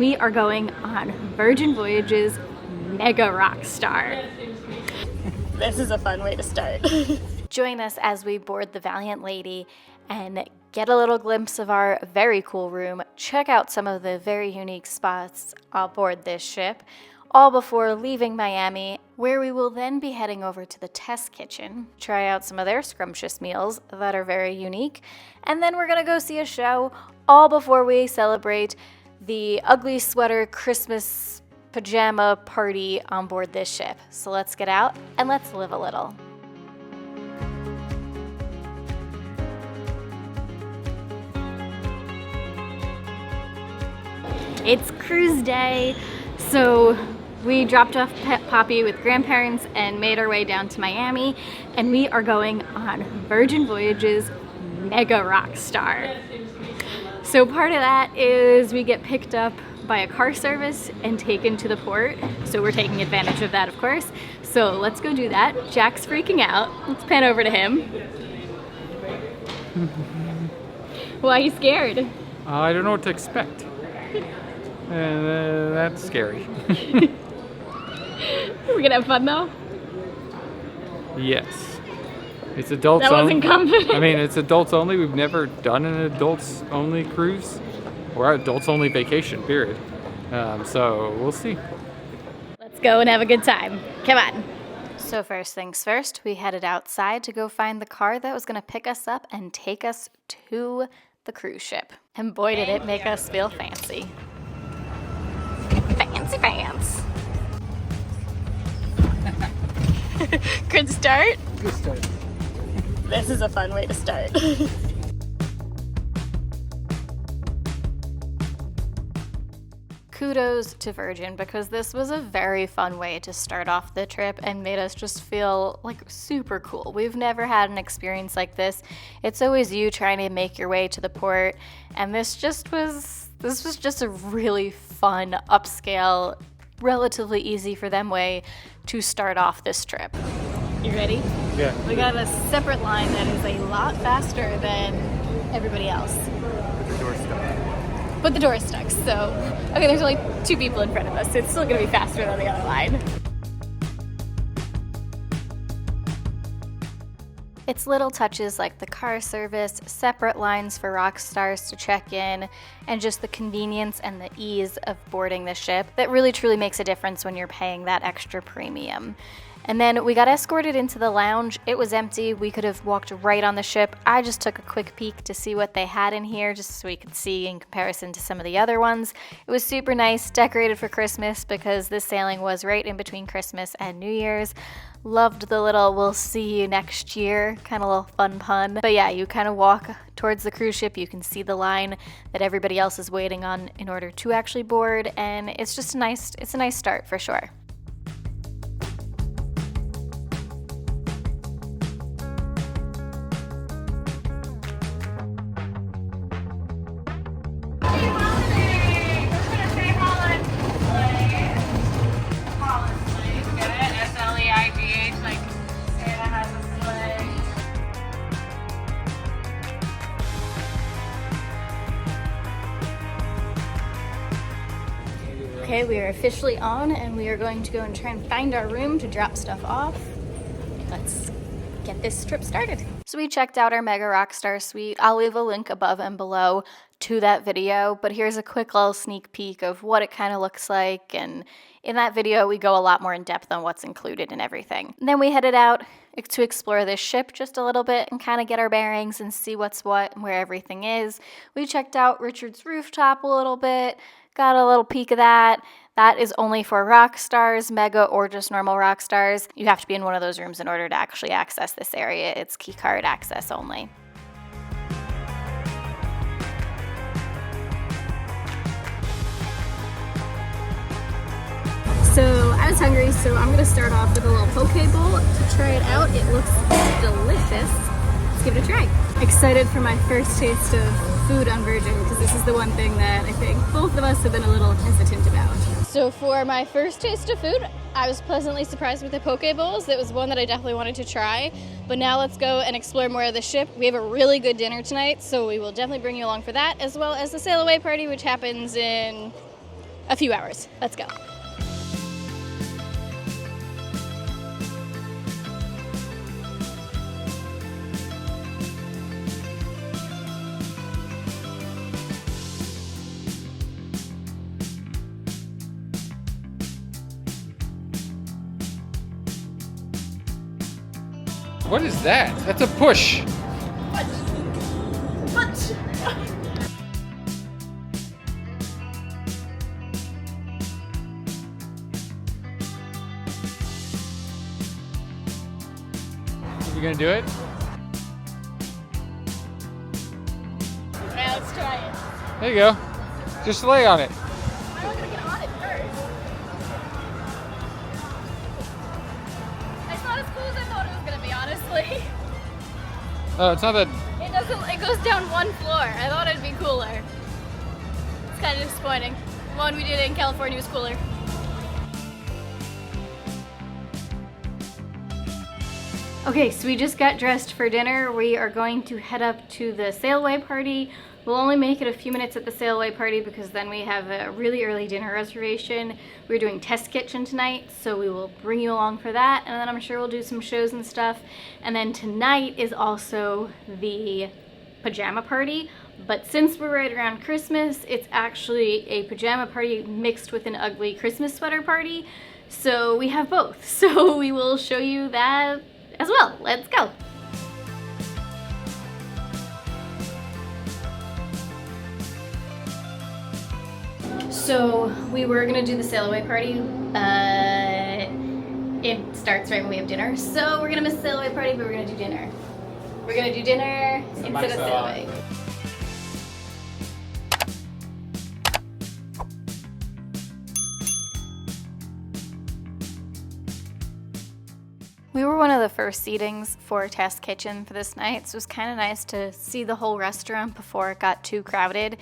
We are going on Virgin Voyages MEGA ROCKSTAR. This is a fun way to start. Join us as we board the Valiant Lady and get a little glimpse of our very cool room, check out some of the very unique spots aboard this ship, all before leaving Miami, where we will then be heading over to the test kitchen, try out some of their scrumptious meals that are very unique, and then we're gonna go see a show, all before we celebrate the ugly sweater Christmas pajama party on board this ship. So let's get out and let's live a little. It's cruise day, so we dropped off Poppy with grandparents and made our way down to Miami, and we are going on Virgin Voyages MEGA ROCKSTAR. So part of that is we get picked up by a car service and taken to the port. So we're taking advantage of that, of course. So let's go do that. Jack's freaking out. Let's pan over to him. Why are you scared? I don't know what to expect. That's scary. We're gonna have fun though? Yes. It's adults That only. wasn't confident. I mean, it's adults only. We've never done an adults only cruise or adults only vacation, period. So we'll see. Let's go and have a good time. Come on. So first things first, we headed outside to go find the car that was gonna pick us up and take us to the cruise ship. And boy, did it make us feel fancy. Fancy pants. Good start? Good start. This is a fun way to start. Kudos to Virgin, because this was a very fun way to start off the trip and made us just feel like super cool. We've never had an experience like this. It's always you trying to make your way to the port, and this was just a really fun, upscale, relatively easy for them way to start off this trip. You ready? Yeah. We got a separate line that is a lot faster than everybody else. The door stuck. But the door is stuck, so... Okay, there's only 2 people in front of us, so it's still gonna be faster than the other line. It's little touches like the car service, separate lines for rock stars to check in, and just the convenience and the ease of boarding the ship that really truly makes a difference when you're paying that extra premium. And then we got escorted into the lounge. It was empty. We could have walked right on the ship. I just took a quick peek to see what they had in here, just so we could see in comparison to some of the other ones. It was super nice, decorated for Christmas, because this sailing was right in between Christmas and New Year's. Loved the little "we'll see you next year" kind of little fun pun. But yeah, you kind of walk towards the cruise ship, you can see the line that everybody else is waiting on in order to actually board, and it's just a nice start for sure. Okay, we are officially on, and we are going to go and try and find our room to drop stuff off. Let's get this trip started. So we checked out our MEGA ROCKSTAR suite. I'll leave a link above and below to that video, but here's a quick little sneak peek of what it kind of looks like, and in that video we go a lot more in depth on what's included and everything. And then we headed out to explore this ship just a little bit and kind of get our bearings and see what's what and where everything is. We checked out Richard's rooftop a little bit, got a little peek of that. That is only for rock stars, mega, or just normal rock stars. You have to be in one of those rooms in order to actually access this area. It's keycard access only. So I was hungry, so I'm gonna start off with a little poke bowl to try it out. It looks delicious. Let's give it a try. Excited for my first taste of food on Virgin, because this is the one thing that I think both of us have been a little hesitant about. So for my first taste of food, I was pleasantly surprised with the poke bowls. It was one that I definitely wanted to try. But now let's go and explore more of the ship. We have a really good dinner tonight, so we will definitely bring you along for that, as well as the sail away party, which happens in a few hours. Let's go. What is that? That's a push. What? You gonna do it? Alright, let's try it. There you go. Just lay on it. I'm not gonna get on it first. It's not as cool as I thought it was gonna be, honestly. Oh, it's not that. It goes down one floor. I thought it'd be cooler. It's kind of disappointing. The one we did in California was cooler. Okay, so we just got dressed for dinner. We are going to head up to the sailaway party. We'll only make it a few minutes at the sailaway party because then we have a really early dinner reservation. We're doing test kitchen tonight, so we will bring you along for that, and then I'm sure we'll do some shows and stuff. And then tonight is also the pajama party, but since we're right around Christmas, it's actually a pajama party mixed with an ugly Christmas sweater party. So we have both. So we will show you that as well. Let's go. So we were gonna do the sailaway party. It starts right when we have dinner. So we're gonna miss the sailaway party, but we're gonna do dinner. We're gonna do dinner instead of sailaway. We were one of the first seatings for test kitchen for this night, so it was kind of nice to see the whole restaurant before it got too crowded.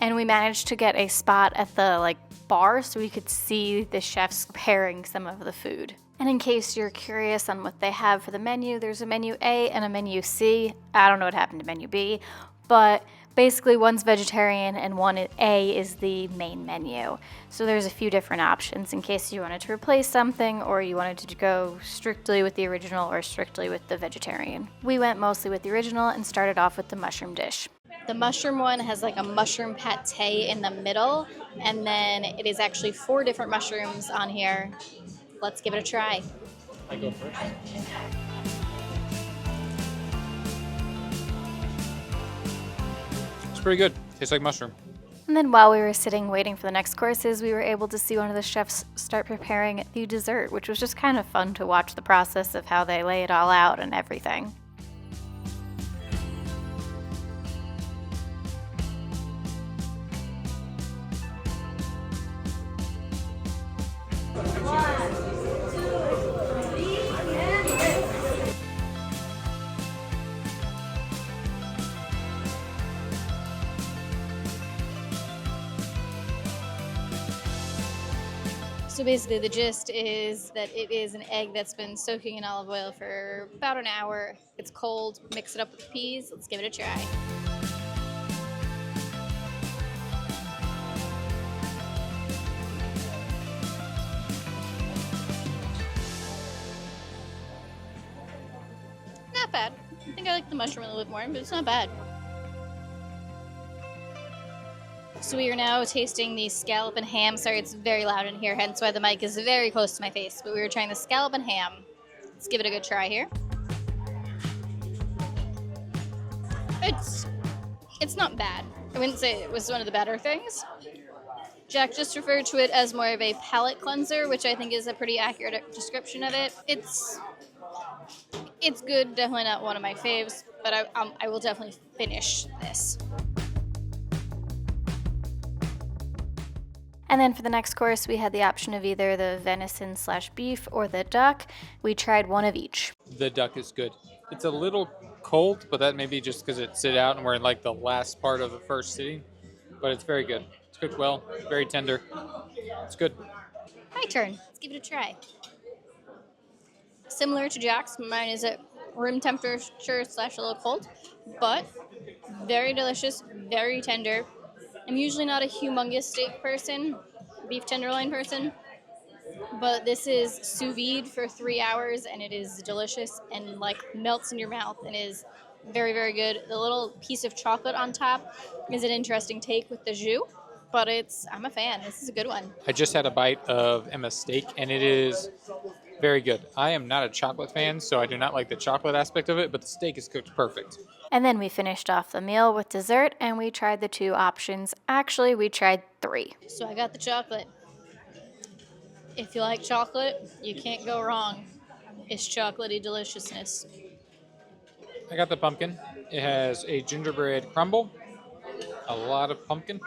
And we managed to get a spot at the bar so we could see the chefs preparing some of the food. And in case you're curious on what they have for the menu, there's a menu A and a menu C. I don't know what happened to menu B, but basically one's vegetarian and one A is the main menu. So there's a few different options in case you wanted to replace something or you wanted to go strictly with the original or strictly with the vegetarian. We went mostly with the original and started off with the mushroom dish. The mushroom one has a mushroom pate in the middle, and then it is actually 4 different mushrooms on here. Let's give it a try. I go first. It's pretty good. Tastes like mushroom. And then while we were sitting waiting for the next courses, we were able to see one of the chefs start preparing the dessert, which was just kind of fun to watch the process of how they lay it all out and everything. So basically the gist is that it is an egg that's been soaking in olive oil for about an hour. It's cold, mix it up with peas. Let's give it a try. Not bad. I think I like the mushroom a little bit more, but it's not bad. So we are now tasting the scallop and ham. Sorry, it's very loud in here, hence why the mic is very close to my face. But we were trying the scallop and ham. Let's give it a good try here. It's not bad. I wouldn't say it was one of the better things. Jack just referred to it as more of a palate cleanser, which I think is a pretty accurate description of it. It's good, definitely not one of my faves, but I will definitely finish this. And then for the next course, we had the option of either the venison/beef or the duck. We tried one of each. The duck is good. It's a little cold, but that may be just because it sit out and we're in the last part of the first sitting. But it's very good. It's cooked well, very tender. It's good. My turn. Let's give it a try. Similar to Jack's, mine is at room temperature / a little cold, but very delicious, very tender. I'm usually not a humongous steak person, beef tenderloin person. But this is sous vide for 3 hours, and it is delicious and like melts in your mouth and is very, very good. The little piece of chocolate on top is an interesting take with the jus, but I'm a fan. This is a good one. I just had a bite of Emma's steak, and it is very good. I am not a chocolate fan, so I do not like the chocolate aspect of it, but the steak is cooked perfect. And then we finished off the meal with dessert, and we tried the 2 options. Actually, we tried 3. So I got the chocolate. If you like chocolate, you can't go wrong. It's chocolatey deliciousness. I got the pumpkin. It has a gingerbread crumble, a lot of pumpkin.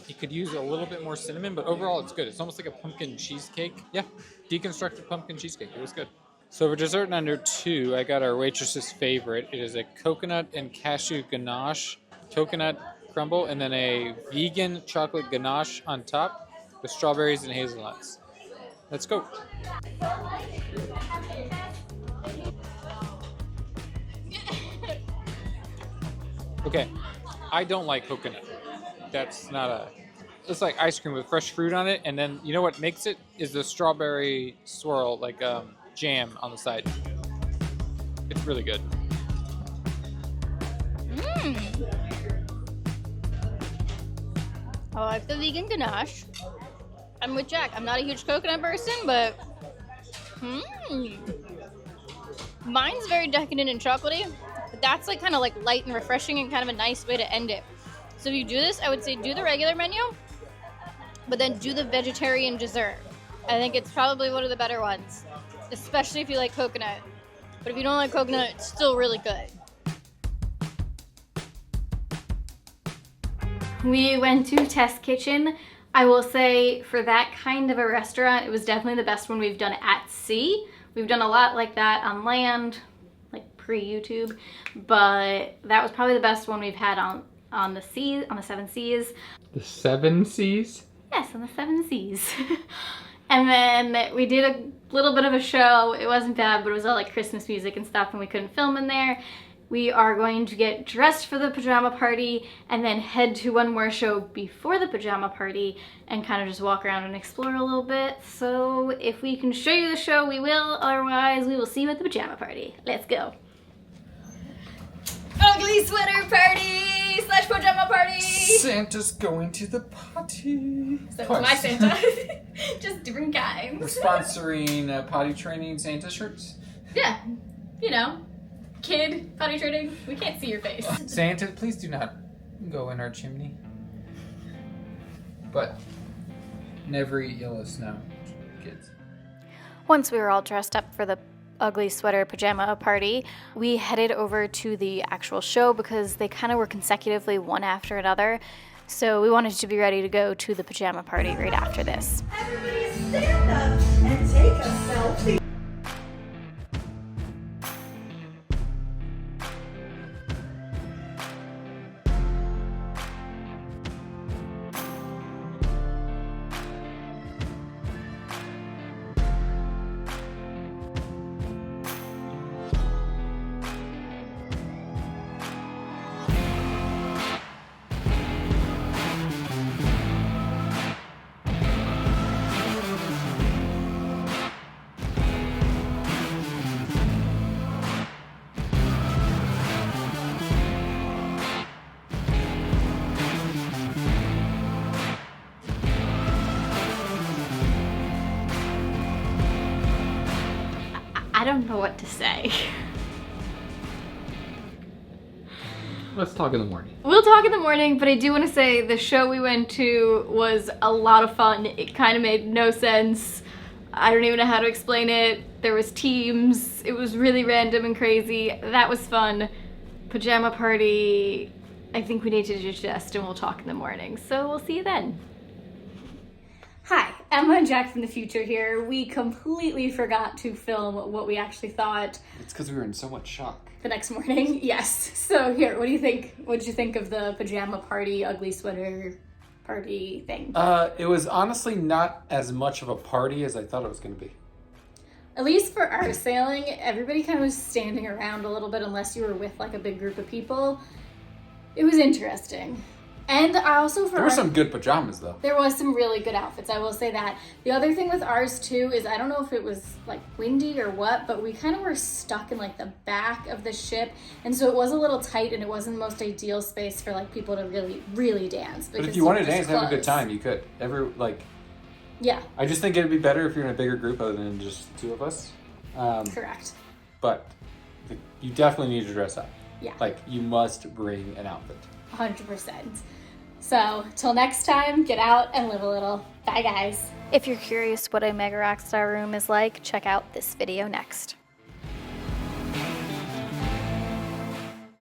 You could use a little bit more cinnamon, but overall it's good. It's almost like a pumpkin cheesecake. Yeah, deconstructed pumpkin cheesecake. It was good. So for dessert number 2, I got our waitress's favorite. It is a coconut and cashew ganache, coconut crumble, and then a vegan chocolate ganache on top with strawberries and hazelnuts. Let's go. Okay, I don't like coconut. That's not a... It's like ice cream with fresh fruit on it, and then you know what makes it is the strawberry swirl, like jam on the side. It's really good. I like the vegan ganache. I'm with Jack. I'm not a huge coconut person, but mine's very decadent and chocolatey. But that's like kind of like light and refreshing and kind of a nice way to end it. So if you do this, I would say do the regular menu, but then do the vegetarian dessert. I think it's probably one of the better ones, especially if you like coconut. But if you don't like coconut, it's still really good. We went to Test Kitchen. I will say for that kind of a restaurant, it was definitely the best one we've done at sea. We've done a lot like that on land, like pre-YouTube, but that was probably the best one we've had on the sea, on the 7 seas. The 7 seas? Yes, on the 7 seas. And then we did a little bit of a show. It wasn't bad, but it was all like Christmas music and stuff, and we couldn't film in there. We are going to get dressed for the pajama party and then head to one more show before the pajama party and kind of just walk around and explore a little bit. So if we can show you the show, we will. Otherwise, we will see you at the pajama party. Let's go. Ugly sweater party / pajama party. Santa's going to the party. So my Santa, just different kinds. We're sponsoring potty training Santa shirts. Yeah, you know, kid potty training. We can't see your face. Santa, please do not go in our chimney. But never eat yellow snow, kids. Once we were all dressed up for the ugly sweater pajama party, we headed over to the actual show because they kind of were consecutively one after another. So we wanted to be ready to go to the pajama party right after this. Everybody stand up and take a selfie. I don't know what to say. Let's talk in the morning. We'll talk in the morning, but I do want to say the show we went to was a lot of fun. It kind of made no sense. I don't even know how to explain it. There was teams. It was really random and crazy. That was fun. Pajama party, I think we need to digest and we'll talk in the morning. So we'll see you then. Hi, Emma and Jack from the future here. We completely forgot to film what we actually thought It's because we were in so much shock. the next morning. Yes. So here, what do you think? What did you think of the pajama party, ugly sweater party thing? It was honestly not as much of a party as I thought it was going to be. At least for our sailing, everybody kind of was standing around a little bit unless you were with like a big group of people. It was interesting. And I also There were some good pajamas though. there was some really good outfits, I will say that. The other thing with ours too is I don't know if it was like windy or what, but we kind of were stuck in like the back of the ship, and so it was a little tight and it wasn't the most ideal space for like people to really dance. But if you wanted to dance and have a good time, you could. Yeah, I just think it'd be better if you're in a bigger group other than just the two of us. correct. But you definitely need to dress up. Yeah. Like, you must bring an outfit. 100%. So, till next time, get out and live a little. Bye, guys. If you're curious what a Mega Rockstar room is like, check out this video next.